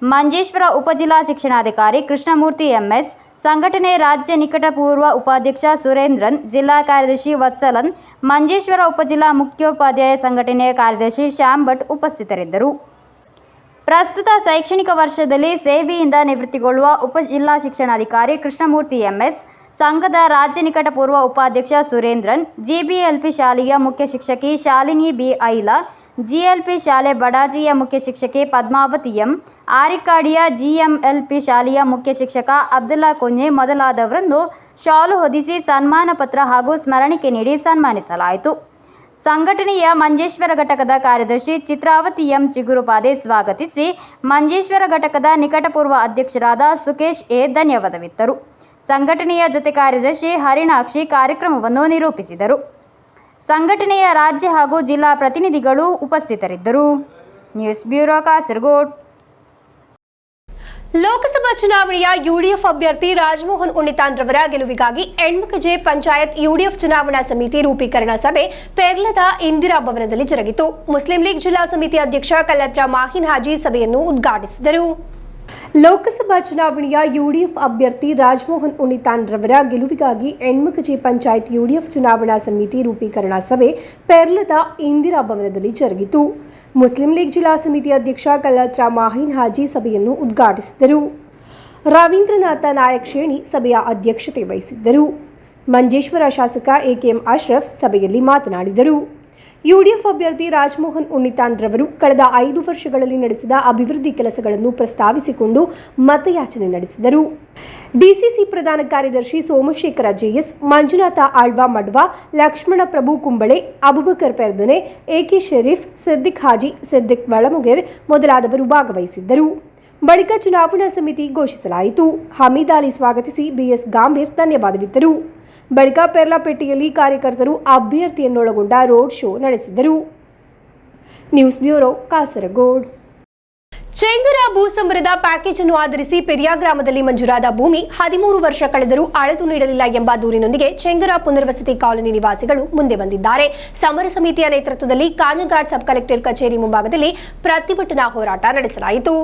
ಮಂಜೇಶ್ವರ ಉಪಜಿಲ್ಲಾ ಶಿಕ್ಷಣಾಧಿಕಾರಿ ಕೃಷ್ಣಮೂರ್ತಿ MS, ಸಂಘಟನೆ ರಾಜ್ಯ ನಿಕಟಪೂರ್ವ ಉಪಾಧ್ಯಕ್ಷ ಸುರೇಂದ್ರನ್, ಜಿಲ್ಲಾ ಕಾರ್ಯದರ್ಶಿ ವತ್ಸಲನ್, ಮಂಜೇಶ್ವರ ಉಪಜಿಲ್ಲಾ ಮುಖ್ಯೋಪಾಧ್ಯಾಯ ಸಂಘಟನೆಯ ಕಾರ್ಯದರ್ಶಿ ಶ್ಯಾಮ್ ಭಟ್ ಉಪಸ್ಥಿತರಿದ್ದರು. ಪ್ರಸ್ತುತ ಶೈಕ್ಷಣಿಕ ವರ್ಷದಲ್ಲಿ ಸೇವೆಯಿಂದ ನಿವೃತ್ತಿಗೊಳ್ಳುವ ಉಪಜಿಲ್ಲಾ ಶಿಕ್ಷಣಾಧಿಕಾರಿ ಕೃಷ್ಣಮೂರ್ತಿ MS, ಸಂಘದ ರಾಜ್ಯ ನಿಕಟಪೂರ್ವ ಉಪಾಧ್ಯಕ್ಷ ಸುರೇಂದ್ರನ್, GBLP ಶಾಲೆಯ ಮುಖ್ಯ ಶಿಕ್ಷಕಿ ಶಾಲಿನಿ B ಐಲಾ, GLP ಶಾಲೆ ಬಡಾಜಿಯ ಮುಖ್ಯ ಶಿಕ್ಷಕಿ ಪದ್ಮಾವತಿ M, ಆರಿಕಾಡಿಯ GMLP ಶಾಲೆಯ ಮುಖ್ಯ ಶಿಕ್ಷಕ ಅಬ್ದುಲ್ಲಾ ಕುಂಜೆ ಮೊದಲಾದವರನ್ನು ಶಾಲು ಹೊದಿಸಿ ಸನ್ಮಾನ ಪತ್ರ ಹಾಗೂ ಸ್ಮರಣಿಕೆ ನೀಡಿ ಸನ್ಮಾನಿಸಲಾಯಿತು. ಸಂಘಟನೆಯ ಮಂಜೇಶ್ವರ ಘಟಕದ ಕಾರ್ಯದರ್ಶಿ ಚಿತ್ರಾವತಿ M ಚಿಗುರುಪಾದೆ ಸ್ವಾಗತಿಸಿ ಮಂಜೇಶ್ವರ ಘಟಕದ ನಿಕಟಪೂರ್ವ ಅಧ್ಯಕ್ಷರಾದ ಸುಕೇಶ್ A ಧನ್ಯವಾದವಿತ್ತರು. ಸಂಘಟನೆಯ ಜೊತೆ ಕಾರ್ಯದರ್ಶಿ ಹರಿಣಾಕ್ಷಿ ಕಾರ್ಯಕ್ರಮವನ್ನು ನಿರೂಪಿಸಿದರು. ಸಂಘಟನೆಯ ರಾಜ್ಯ ಹಾಗೂ ಜಿಲ್ಲಾ ಪ್ರತಿನಿಧಿಗಳು ಉಪಸ್ಥಿತರಿದ್ದರು. News bureau, Kasaragod. ಲೋಕಸಭಾ ಚುನಾವಣೆಯ UDF ಅಭ್ಯರ್ಥಿ ರಾಜಮೋಹನ್ ಉಣ್ಣಿತಾನ್ ರವರ ಗೆಲುವಿಗಾಗಿ ಎಣ್ಮಕಜೆ ಪಂಚಾಯತ್ UDF ಚುನಾವಣಾ ಸಮಿತಿ ರೂಪೀಕರಣ ಸಭೆ ಪೆರ್ಲದ ಇಂದಿರಾ ಭವನದಲ್ಲಿ ಜರುಗಿತು. ಮುಸ್ಲಿಂ ಲೀಗ್ ಜಿಲ್ಲಾ ಸಮಿತಿ ಅಧ್ಯಕ್ಷ ಕಲ್ಲತ್ರ ಮಾಹಿನ್ ಹಾಜಿ ಸಭೆಯನ್ನು ಉದ್ಘಾಟಿಸಿದರು. ಲೋಕಸಭಾ ಚುನಾವಣೆಯ UDF ಅಭ್ಯರ್ಥಿ ರಾಜಮೋಹನ್ ಉಣ್ಣಿತಾನ್ ರವರ ಗೆಲುವಿಗಾಗಿ ಎಣ್ಮಕಜೆ ಪಂಚಾಯತ್ UDF ಚುನಾವಣಾ ಸಮಿತಿ ರೂಪೀಕರಣ ಸಭೆ ಪೆರ್ಲದ ಇಂದಿರಾ ಭವನದಲ್ಲಿ ಜರುಗಿತು. ಮುಸ್ಲಿಂ ಲೀಗ್ ಜಿಲ್ಲಾ ಸಮಿತಿ ಅಧ್ಯಕ್ಷ ಕಲ್ಲತ್ರ ಮಾಹಿನ್ ಹಾಜಿ ಸಭೆಯನ್ನು ಉದ್ಘಾಟಿಸಿದರು. ರವೀಂದ್ರನಾಥ ನಾಯಕ್ ಶೇಣಿ ಸಭೆಯ ಅಧ್ಯಕ್ಷತೆ ವಹಿಸಿದ್ದರು. ಮಂಜೇಶ್ವರ ಶಾಸಕ AKM ಅಶ್ರಫ್ ಸಭೆಯಲ್ಲಿ ಮಾತನಾಡಿದರು. UDF ಅಭ್ಯರ್ಥಿ ರಾಜಮೋಹನ್ ಉಣ್ಣಿತಾನ್ ರವರು ಕಳೆದ 5 ವರ್ಷಗಳಲ್ಲಿ ನಡೆಸಿದ ಅಭಿವೃದ್ಧಿ ಕೆಲಸಗಳನ್ನು ಪ್ರಸ್ತಾವಿಸಿಕೊಂಡು ಮತಯಾಚನೆ ನಡೆಸಿದರು. DCC ಪ್ರಧಾನ ಕಾರ್ಯದರ್ಶಿ ಸೋಮಶೇಖರ JS, ಮಂಜುನಾಥ ಆಳ್ವಾ ಮಡ್ವಾ, ಲಕ್ಷ್ಮಣ ಪ್ರಭು ಕುಂಬಳೆ, ಅಬುಬಕರ್ ಪೆರ್ದನೆ, AK ಶರೀಫ್, ಸಿದ್ದಿಕ್ ಹಾಜಿ, ಸಿದ್ದಿಕ್ ವಳಮುಗೆರ್ ಮೊದಲಾದವರು ಭಾಗವಹಿಸಿದ್ದರು. ಬಳಿಕ ಚುನಾವಣಾ ಸಮಿತಿ ಘೋಷಿಸಲಾಯಿತು. ಹಮೀದ್ ಅಲಿ ಸ್ವಾಗತಿಸಿ ಬಿಎಸ್ ಗಾಂಭೀರ್ ಧನ್ಯವಾದವಿತ್ತರು. ಬಳಿಕ ಪೆರ್ಲಾಪೇಟೆಯಲ್ಲಿ ಕಾರ್ಯಕರ್ತರು ಅಭ್ಯರ್ಥಿಯನ್ನೊಳಗೊಂಡ ರೋಡ್ ಶೋ ನಡೆಸಿದರು. News bureau, Kasaragod. ಚೆಂಗರ ಭೂಸಂಬರದ ಪ್ಯಾಕೇಜ್ ಅನ್ನು ಆಧರಿಸಿ ಪೆರಿಯಾ ಗ್ರಾಮದಲ್ಲಿ ಮಂಜೂರಾದ ಭೂಮಿ 13 ವರ್ಷ ಕಳೆದರೂ ಅಳೆದು ನೀಡಲಿಲ್ಲ ಎಂಬ ದೂರಿನೊಂದಿಗೆ ಚೆಂಗರ ಪುನರ್ವಸತಿ ಕಾಲೋನಿ ನಿವಾಸಿಗಳು ಮುಂದೆ ಬಂದಿದ್ದಾರೆ. ಸಮರ ಸಮಿತಿಯ ನೇತೃತ್ವದಲ್ಲಿ ಕಾಂಜಂಗಾಡ್ ಸಬ್ ಕಲೆಕ್ಟರ್ ಕಚೇರಿ ಮುಂಭಾಗದಲ್ಲಿ ಪ್ರತಿಭಟನಾ ಹೋರಾಟ ನಡೆಸಲಾಯಿತು.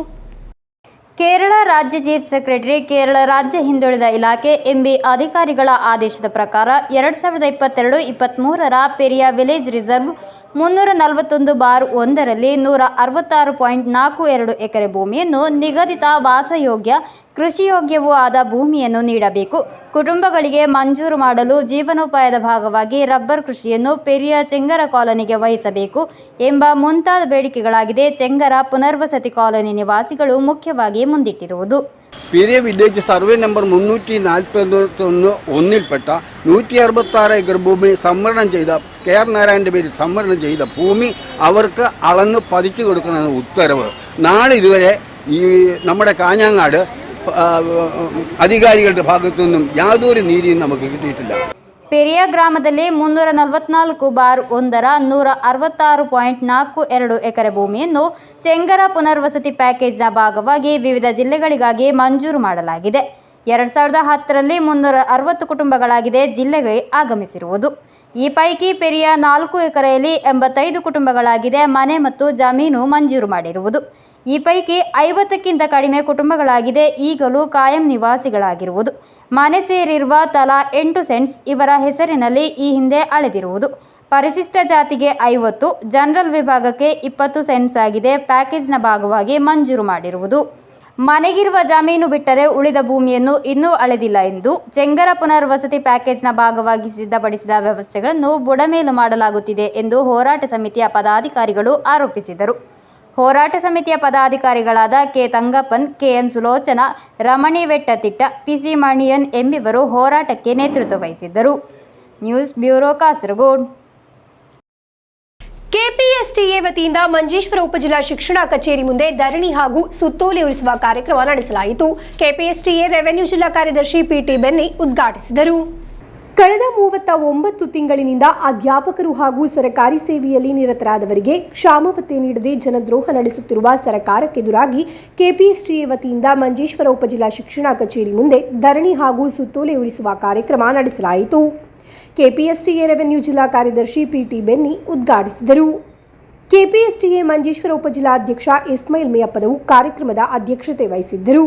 ಕೇರಳ ರಾಜ್ಯ ಚೀಫ್ ಸೆಕ್ರೆಟರಿ, ಕೇರಳ ರಾಜ್ಯ ಹಿಂದುಳಿದ ಇಲಾಖೆ ಎಂಬಿ ಅಧಿಕಾರಿಗಳ ಆದೇಶದ ಪ್ರಕಾರ 2022-23ರ ಪೆರಿಯಾ ವಿಲೇಜ್ ರಿಸರ್ವ್ 341/1ರಲ್ಲಿ 166.42 ಎಕರೆ ಭೂಮಿಯನ್ನು ನಿಗದಿತ ವಾಸಯೋಗ್ಯ, ಕೃಷಿಯೋಗ್ಯವೂ ಆದ ಭೂಮಿಯನ್ನು ನೀಡಬೇಕು. ಕುಟುಂಬಗಳಿಗೆ ಮಂಜೂರು ಮಾಡಲು ಜೀವನೋಪಾಯದ ಭಾಗವಾಗಿ ರಬ್ಬರ್ ಕೃಷಿಯನ್ನು ಪೆರಿಯಾ ಚೆಂಗರ ಕಾಲೋನಿಗೆ ವಹಿಸಬೇಕು ಎಂಬ ಮುಂತಾದ ಬೇಡಿಕೆಗಳಾಗಿದೆ ಚೆಂಗರ ಪುನರ್ವಸತಿ ಕಾಲೋನಿ ನಿವಾಸಿಗಳು ಮುಖ್ಯವಾಗಿ ಮುಂದಿಟ್ಟಿರುವುದು. പെരിയ വില്ലേജ് സർവേ നമ്പർ 341-1ൽപ്പെട്ട 166 ഏക്കർ ഭൂമി സംവരണം ചെയ്ത കെ.ആർ. നാരായണൻ്റെ പേരിൽ സംവരണം ചെയ്ത ഭൂമി അവർക്ക് അളന്ന് പതിച്ചു കൊടുക്കണമെന്ന ഉത്തരവ് നാളെ ഇതുവരെ ഈ നമ്മുടെ കാഞ്ഞങ്ങാട് അധികാരികളുടെ ഭാഗത്തു നിന്നും യാതൊരു നീതിയും നമുക്ക് കിട്ടിയിട്ടില്ല. ಪೆರಿಯಾ ಗ್ರಾಮದಲ್ಲಿ 344/1ರ 166.42 ಎಕರೆ ಭೂಮಿಯನ್ನು ಚೆಂಗರ ಪುನರ್ವಸತಿ ಪ್ಯಾಕೇಜ್ನ ಭಾಗವಾಗಿ ವಿವಿಧ ಜಿಲ್ಲೆಗಳಿಗಾಗಿ ಮಂಜೂರು ಮಾಡಲಾಗಿದೆ. 2010ರಲ್ಲಿ 360 ಕುಟುಂಬಗಳಾಗಿದೆ ಜಿಲ್ಲೆಗೆ ಆಗಮಿಸಿರುವುದು. ಈ ಪೈಕಿ ಪೆರಿಯಾ 4 ಎಕರೆಯಲ್ಲಿ 85 ಕುಟುಂಬಗಳಾಗಿದೆ ಮನೆ ಮತ್ತು ಜಮೀನು ಮಂಜೂರು ಮಾಡಿರುವುದು. ಈ ಪೈಕಿ 50ಕ್ಕಿಂತ ಕಡಿಮೆ ಕುಟುಂಬಗಳಾಗಿದೆ ಈಗಲೂ ಕಾಯಂ ನಿವಾಸಿಗಳಾಗಿರುವುದು. ಮನೆ ಸೇರಿರುವ ತಲಾ 8 ಸೆಂಟ್ಸ್ ಇವರ ಹೆಸರಿನಲ್ಲಿ ಈ ಹಿಂದೆ ಅಳೆದಿರುವುದು. ಪರಿಶಿಷ್ಟ ಜಾತಿಗೆ 50, ಜನರಲ್ ವಿಭಾಗಕ್ಕೆ 20 ಸೆಂಟ್ಸ್ ಆಗಿದೆ ಪ್ಯಾಕೇಜ್ನ ಭಾಗವಾಗಿ ಮಂಜೂರು ಮಾಡಿರುವುದು. ಮನೆಗಿರುವ ಜಮೀನು ಬಿಟ್ಟರೆ ಉಳಿದ ಭೂಮಿಯನ್ನು ಇನ್ನೂ ಅಳೆದಿಲ್ಲ ಎಂದು ಚೆಂಗರ ಪುನರ್ವಸತಿ ಪ್ಯಾಕೇಜ್ನ ಭಾಗವಾಗಿ ಸಿದ್ಧಪಡಿಸಿದ ವ್ಯವಸ್ಥೆಗಳನ್ನು ಬುಡಮೇಲು ಮಾಡಲಾಗುತ್ತಿದೆ ಎಂದು ಹೋರಾಟ ಸಮಿತಿಯ ಪದಾಧಿಕಾರಿಗಳು ಆರೋಪಿಸಿದರು. ಹೋರಾಟ ಸಮಿತಿಯ ಪದಾಧಿಕಾರಿಗಳಾದ ಕೆ. ತಂಗಪ್ಪನ್, ಕೆಎನ್ ಸುಲೋಚನಾ, ರಮಣಿ ವೆಟ್ಟತಿಟ್ಟ, ಪಿಸಿ ಮಣಿಯನ್ ಎಂಬಿವರು ಹೋರಾಟಕ್ಕೆ ನೇತೃತ್ವ ವಹಿಸಿದ್ದರು. News bureau, Kasaragod. ಕೆಪಿಎಸ್ಟಿಎ ವತಿಯಿಂದ ಮಂಜೇಶ್ವರ ಉಪಜಿಲ್ಲಾ ಶಿಕ್ಷಣ ಕಚೇರಿ ಮುಂದೆ ಧರಣಿ ಹಾಗೂ ಸುತ್ತೋಲೆ ಉರಿಸುವ ಕಾರ್ಯಕ್ರಮ ನಡೆಸಲಾಯಿತು. ಕೆಪಿಎಸ್ಟಿಎ ರೆವೆನ್ಯೂ ಜಿಲ್ಲಾ ಕಾರ್ಯದರ್ಶಿ ಪಿಟಿ ಬೆನ್ನಿ ಉದ್ಘಾಟಿಸಿದರು. ಕಳೆದ 39 ತಿಂಗಳಿನಿಂದ ಅಧ್ಯಾಪಕರು ಹಾಗೂ ಸರಕಾರಿ ಸೇವೆಯಲ್ಲಿ ನಿರತರಾದವರಿಗೆ ಕ್ಷಾಮಭತ್ಯೆ ನೀಡದೆ ಜನದ್ರೋಹ ನಡೆಸುತ್ತಿರುವ ಸರ್ಕಾರಕ್ಕೆದುರಾಗಿ ಕೆಪಿಎಸ್ಟಿಎ ವತಿಯಿಂದ ಮಂಜೇಶ್ವರ ಉಪಜಿಲ್ಲಾ ಶಿಕ್ಷಣ ಕಚೇರಿ ಮುಂದೆ ಧರಣಿ ಹಾಗೂ ಸುತ್ತೋಲೆ ಉರಿಸುವ ಕಾರ್ಯಕ್ರಮ ನಡೆಸಲಾಯಿತು. ಕೆಪಿಎಸ್ಟಿಎ ರೆವೆನ್ಯೂ ಜಿಲ್ಲಾ ಕಾರ್ಯದರ್ಶಿ ಪಿಟಿ ಬೆನ್ನಿ ಉದ್ಘಾಟಿಸಿದರು. ಕೆಪಿಎಸ್ಟಿಎ ಮಂಜೇಶ್ವರ ಉಪಜಿಲ್ಲಾಧ್ಯಕ್ಷ ಇಸ್ಮಾಯಿಲ್ ಮೇಯಪ್ಪದವು ಕಾರ್ಯಕ್ರಮದ ಅಧ್ಯಕ್ಷತೆ ವಹಿಸಿದ್ದರು.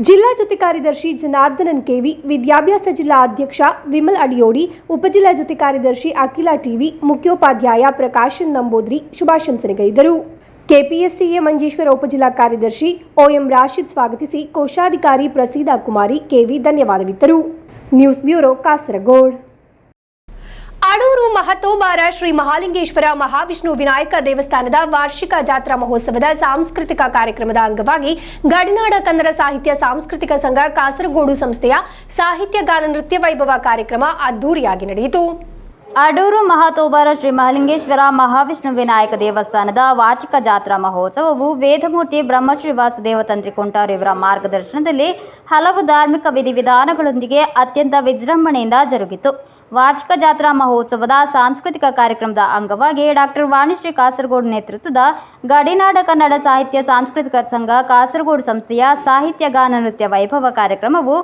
ಜಿಲ್ಲಾ ಜೊತೆ ಕಾರ್ಯದರ್ಶಿ ಜನಾರ್ದನನ್ ಕೆವಿ, ವಿದ್ಯಾಭ್ಯಾಸ ಜಿಲ್ಲಾ ಅಧ್ಯಕ್ಷ ವಿಮಲ್ ಅಡಿಯೋಡಿ, ಉಪಜಿಲ್ಲಾ ಜೊತೆ ಕಾರ್ಯದರ್ಶಿ ಅಖಿಲ ಟಿವಿ, ಮುಖ್ಯೋಪಾಧ್ಯಾಯ ಪ್ರಕಾಶನ್ ನಂಬೋದ್ರಿ ಶುಭಾಶಂಸನೆಗೈದರು. ಕೆಪಿಎಸ್ಟಿಎ ಮಂಜೇಶ್ವರ ಉಪಜಿಲ್ಲಾ ಕಾರ್ಯದರ್ಶಿ OM ರಾಶಿದ್ ಸ್ವಾಗತಿಸಿ ಕೋಶಾಧಿಕಾರಿ ಪ್ರಸೀದಾ ಕುಮಾರಿ ಕೆವಿ ಧನ್ಯವಾದವಿತ್ತರು. News bureau, Kasaragod. ಅಡೂರು ಮಹತೋಬಾರ ಶ್ರೀ ಮಹಾಲಿಂಗೇಶ್ವರ ಮಹಾವಿಷ್ಣು ವಿನಾಯಕ ದೇವಸ್ಥಾನದ ವಾರ್ಷಿಕ ಜಾತ್ರಾ ಮಹೋತ್ಸವದ ಸಾಂಸ್ಕೃತಿಕ ಕಾರ್ಯಕ್ರಮದ ಅಂಗವಾಗಿ ಗಡಿನಾಡ ಕನ್ನಡ ಸಾಹಿತ್ಯ ಸಾಂಸ್ಕೃತಿಕ ಸಂಘ ಕಾಸರಗೋಡು ಸಂಸ್ಥೆಯ ಸಾಹಿತ್ಯ ಗಾನ ನೃತ್ಯ ವೈಭವ ಕಾರ್ಯಕ್ರಮ ಅದ್ದೂರಿಯಾಗಿ ನಡೆಯಿತು. ಅಡೂರು ಮಹತೋಬಾರ ಶ್ರೀ ಮಹಾಲಿಂಗೇಶ್ವರ ಮಹಾವಿಷ್ಣು ವಿನಾಯಕ ದೇವಸ್ಥಾನದ ವಾರ್ಷಿಕ ಜಾತ್ರಾ ಮಹೋತ್ಸವವು ವೇದಮೂರ್ತಿ ಬ್ರಹ್ಮಶ್ರೀ ವಾಸುದೇವ ತಂತ್ರಿ ಕೊಂಟಾರು ಇವರ ಮಾರ್ಗದರ್ಶನದಲ್ಲಿ ಹಲವು ಧಾರ್ಮಿಕ ವಿಧಿವಿಧಾನಗಳೊಂದಿಗೆ ಅತ್ಯಂತ ವಿಜೃಂಭಣೆಯಿಂದ ಜರುಗಿತು. ವಾರ್ಷಿಕ ಜಾತ್ರಾ ಮಹೋತ್ಸವದ ಸಾಂಸ್ಕೃತಿಕ ಕಾರ್ಯಕ್ರಮದ ಅಂಗವಾಗಿ ಡಾಕ್ಟರ್ ವಾಣಿಶ್ರೀ ಕಾಸರಗೋಡು ನೇತೃತ್ವದ ಗಡಿನಾಡ ಕನ್ನಡ ಸಾಹಿತ್ಯ ಸಾಂಸ್ಕೃತಿಕ ಸಂಘ ಕಾಸರಗೋಡು ಸಂಸ್ಥೆಯ ಸಾಹಿತ್ಯ ಗಾನ ನೃತ್ಯ ವೈಭವ ಕಾರ್ಯಕ್ರಮವು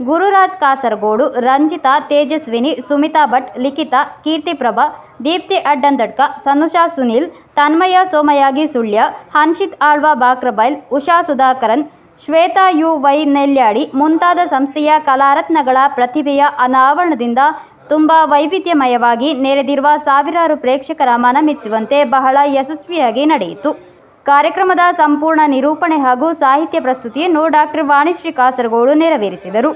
ಗುರುರಾಜ್ ಕಾಸರಗೋಡು, ರಂಜಿತಾ, ತೇಜಸ್ವಿನಿ, ಸುಮಿತಾ ಭಟ್, ಲಿಖಿತಾ, ಕೀರ್ತಿಪ್ರಭಾ, ದೀಪ್ತಿ ಅಡ್ಡಂದಡ್ಕ, ಸನುಷಾ ಸುನೀಲ್, ತನ್ಮಯ ಸೋಮಯಾಗಿ ಸುಳ್ಯ, ಹನ್ಷಿತ್ ಆಳ್ವ ಬಾಕ್ರಬೈಲ್, ಉಷಾ ಸುಧಾಕರನ್, ಶ್ವೇತಾ ಯು.ವೈ. ನೆಲ್ಯಾಡಿ ಮುಂತಾದ ಸಂಸ್ಥೆಯ ಕಲಾರತ್ನಗಳ ಪ್ರತಿಭೆಯ ಅನಾವರಣದಿಂದ ತುಂಬ ವೈವಿಧ್ಯಮಯವಾಗಿ ನೆರೆದಿರುವ ಸಾವಿರಾರು ಪ್ರೇಕ್ಷಕರ ಮನಮೆಚ್ಚುವಂತೆ ಬಹಳ ಯಶಸ್ವಿಯಾಗಿ ನಡೆಯಿತು. ಕಾರ್ಯಕ್ರಮದ ಸಂಪೂರ್ಣ ನಿರೂಪಣೆ ಹಾಗೂ ಸಾಹಿತ್ಯ ಪ್ರಸ್ತುತಿಯನ್ನು ಡಾಕ್ಟರ್ ವಾಣಿಶ್ರೀ ಕಾಸರಗೋಡು ನೆರವೇರಿಸಿದರು.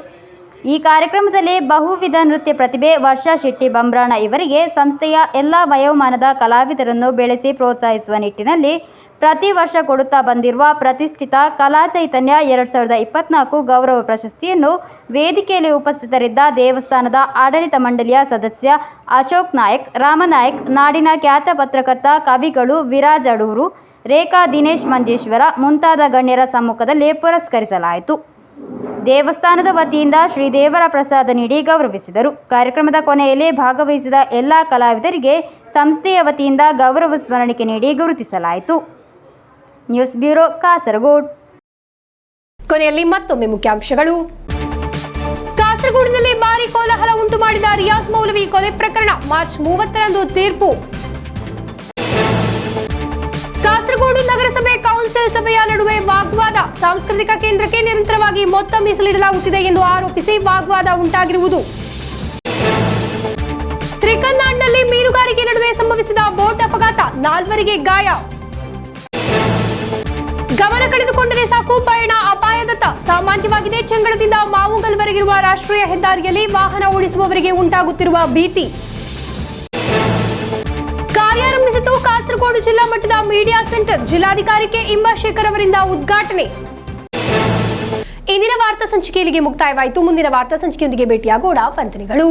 ಈ ಕಾರ್ಯಕ್ರಮದಲ್ಲಿ ಬಹುವಿಧ ನೃತ್ಯ ಪ್ರತಿಭೆ ವರ್ಷಾ ಶೆಟ್ಟಿ ಬಂಬ್ರಾಣ ಇವರಿಗೆ ಸಂಸ್ಥೆಯ ಎಲ್ಲ ವಯೋಮಾನದ ಕಲಾವಿದರನ್ನು ಬೆಳೆಸಿ ಪ್ರೋತ್ಸಾಹಿಸುವ ನಿಟ್ಟಿನಲ್ಲಿ ಪ್ರತಿ ವರ್ಷ ಕೊಡುತ್ತಾ ಬಂದಿರುವ ಪ್ರತಿಷ್ಠಿತ ಕಲಾ ಚೈತನ್ಯ 2024 ಗೌರವ ಪ್ರಶಸ್ತಿಯನ್ನು ವೇದಿಕೆಯಲ್ಲಿ ಉಪಸ್ಥಿತರಿದ್ದ ದೇವಸ್ಥಾನದ ಆಡಳಿತ ಮಂಡಳಿಯ ಸದಸ್ಯ ಅಶೋಕ್ ನಾಯಕ್, ರಾಮನಾಯಕ್, ನಾಡಿನ ಖ್ಯಾತ ಪತ್ರಕರ್ತ, ಕವಿಗಳು ವಿರಾಜ್ ಅಡೂರು, ರೇಖಾ ದಿನೇಶ್ ಮಂಜೇಶ್ವರ ಮುಂತಾದ ಗಣ್ಯರ ಸಮ್ಮುಖದಲ್ಲಿ ಪುರಸ್ಕರಿಸಲಾಯಿತು. ದೇವಸ್ಥಾನದ ವತಿಯಿಂದ ಶ್ರೀದೇವರ ಪ್ರಸಾದ ನೀಡಿ ಗೌರವಿಸಿದರು. ಕಾರ್ಯಕ್ರಮದ ಕೊನೆಯಲ್ಲಿ ಭಾಗವಹಿಸಿದ ಎಲ್ಲ ಕಲಾವಿದರಿಗೆ ಸಂಸ್ಥೆಯ ವತಿಯಿಂದ ಗೌರವ ಸ್ಮರಣಿಕೆ ನೀಡಿ ಗುರುತಿಸಲಾಯಿತು. News bureau, Kasaragod. ಕೊನೆಯಲ್ಲಿ ಮತ್ತೊಮ್ಮೆ ಮುಖ್ಯಾಂಶಗಳು. ಕಾಸರಗೋಡಿನಲ್ಲಿ ಭಾರೀ ಕೋಲಾಹಲ ಉಂಟು ಮಾಡಿದ ರಿಯಾಜ್ ಮೌಲವಿ ಕೊಲೆ ಪ್ರಕರಣ ಮಾರ್ಚ್ 30ರಂದು ತೀರ್ಪು. ಕಾಸರಗೋಡು ನಗರಸಭೆ ಕೌನ್ಸಿಲ್ ಸಭೆಯ ನಡುವೆ ವಾಗ್ವಾದ. ಸಾಂಸ್ಕೃತಿಕ ಕೇಂದ್ರಕ್ಕೆ ನಿರಂತರವಾಗಿ ಮೊತ್ತ ಮೀಸಲಿಡಲಾಗುತ್ತಿದೆ ಎಂದು ಆರೋಪಿಸಿ ವಾಗ್ವಾದ ಉಂಟಾಗಿರುವುದು. ತ್ರಿಕನ್ನಾಡ್ನಲ್ಲಿ ಮೀನುಗಾರಿಕೆ ನಡುವೆ ಸಂಭವಿಸಿದ ಬೋಟ್ ಅಪಘಾತ, 4ವರಿಗೆ ಗಾಯ. ಗಮನ ಕಳೆದುಕೊಂಡರೆ ಸಾಕು, ಪಯಣ ಅಪಾಯದತ್ತ. ಸಾಮಾನ್ಯವಾಗಿದೆ ಚೆಂಗಳದಿಂದ ಮಾವುಗಲ್ವರೆಗಿರುವ ರಾಷ್ಟ್ರೀಯ ಹೆದ್ದಾರಿಯಲ್ಲಿ ವಾಹನ ಓಡಿಸುವವರಿಗೆ ಉಂಟಾಗುತ್ತಿರುವ ಭೀತಿ. ಕಾರ್ಯಾರಂಭಿಸಿತು ಕಾಸರಗೋಡು ಜಿಲ್ಲಾ ಮಟ್ಟದ ಮೀಡಿಯಾ ಸೆಂಟರ್. ಜಿಲ್ಲಾಧಿಕಾರಿ ಕೆ ಇಂಬಾಶೇಖರ್ ಅವರಿಂದ ಉದ್ಘಾಟನೆ. ಇಂದಿನ ವಾರ್ತಾ ಸಂಚಿಕೆ ಇಲ್ಲಿಗೆ ಮುಕ್ತಾಯವಾಯಿತು. ಮುಂದಿನ ವಾರ್ತಾ ಸಂಚಿಕೆಯೊಂದಿಗೆ ಭೇಟಿಯಾಗೋಣ. ವಂದನೆಗಳು.